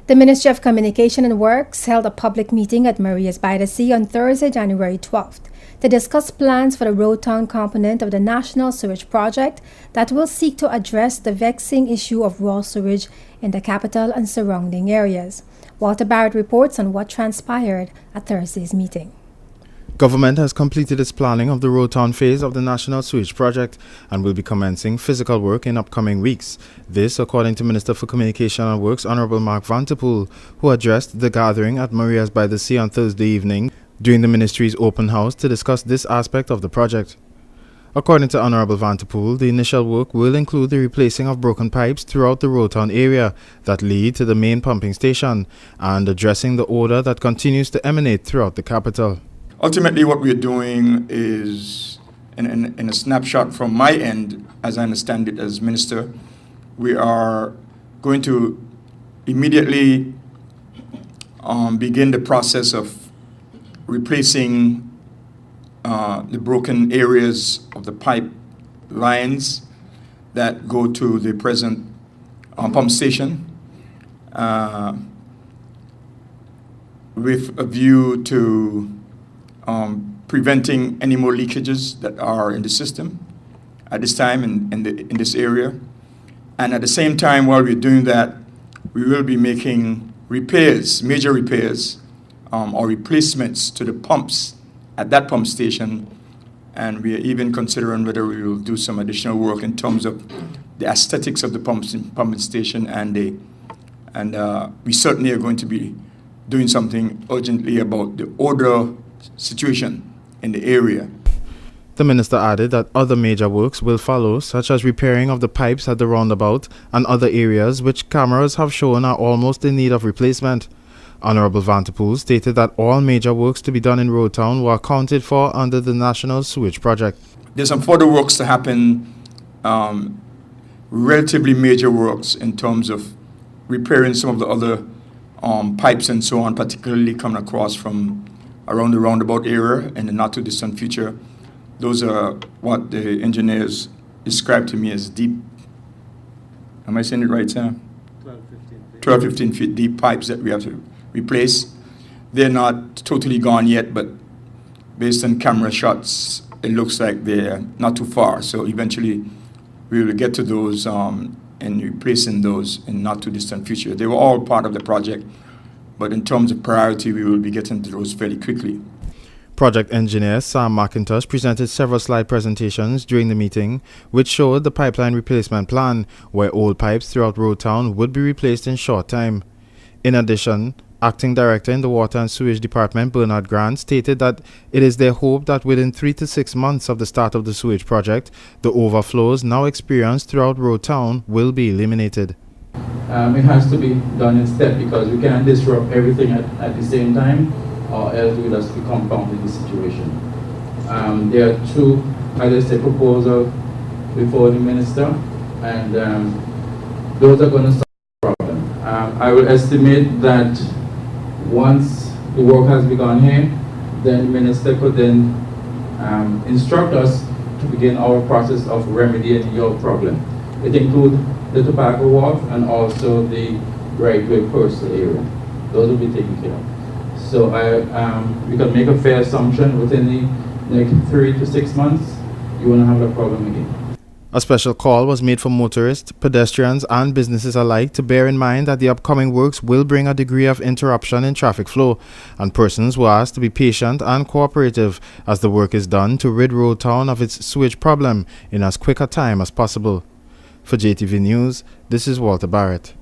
The Ministry of Communication and Works held a public meeting at Marias by the Sea on Thursday, January 12th, to discuss plans for the Road Town component of the National Sewerage Project that will seek to address the vexing issue of raw sewage in the capital and surrounding areas. Walter Barrett reports on what transpired at Thursday's meeting. Government has completed its planning of the Road Town phase of the National Sewerage Project and will be commencing physical work in upcoming weeks. This, according to Minister for Communication and Works, Honorable Mark Vanterpool, who addressed the gathering at Marias by the Sea on Thursday evening during the ministry's open house to discuss this aspect of the project. According to Honorable Vanterpool, the initial work will include the replacing of broken pipes throughout the Road Town area that lead to the main pumping station and addressing the odor that continues to emanate throughout the capital. Ultimately, what we're doing is, in a snapshot from my end, as I understand it as minister, we are going to immediately begin the process of replacing the broken areas of the pipe lines that go to the present pump station with a view to preventing any more leakages that are in the system at this time in this area. And at the same time, while we're doing that, we will be making repairs, major repairs, or replacements to the pumps at that pump station. And we are even considering whether we will do some additional work in terms of the aesthetics of the pumping station, and we certainly are going to be doing something urgently about the odor situation in the area. The minister added that other major works will follow, such as repairing of the pipes at the roundabout and other areas which cameras have shown are almost in need of replacement. Honorable Vanterpool stated that all major works to be done in Road Town were accounted for under the National Sewage Project. There's some further works to happen, relatively major works in terms of repairing some of the other pipes and so on, particularly coming across from around the roundabout area in the not too distant future. Those are what the engineers described to me as deep, am I saying it right, Sam? 12-15 feet deep pipes that we have to replace. They're not totally gone yet, but based on camera shots, it looks like they're not too far. So eventually we will get to those and replacing those in not too distant future. They were all part of the project, but in terms of priority, we will be getting to those fairly quickly. Project engineer Sam McIntosh presented several slide presentations during the meeting, which showed the pipeline replacement plan, where old pipes throughout Road Town would be replaced in short time. In addition, Acting Director in the Water and Sewage Department, Bernard Grant, stated that it is their hope that within 3 to 6 months of the start of the sewage project, the overflows now experienced throughout Road Town will be eliminated. It has to be done in step because we can't disrupt everything at the same time, or else we will just be compounding the situation. There are two, as I say, proposals before the minister, and those are going to solve the problem. I will estimate that once the work has begun here, then the minister could then instruct us to begin our process of remedying your problem. It includes the tobacco wharf and also the right-way coastal area. Those will be taken care of. So we can make a fair assumption within the next 3 to 6 months, you won't have a problem again. A special call was made for motorists, pedestrians and businesses alike to bear in mind that the upcoming works will bring a degree of interruption in traffic flow, and persons were asked to be patient and cooperative as the work is done to rid Road Town of its sewage problem in as quick a time as possible. For JTV News, this is Walter Barrett.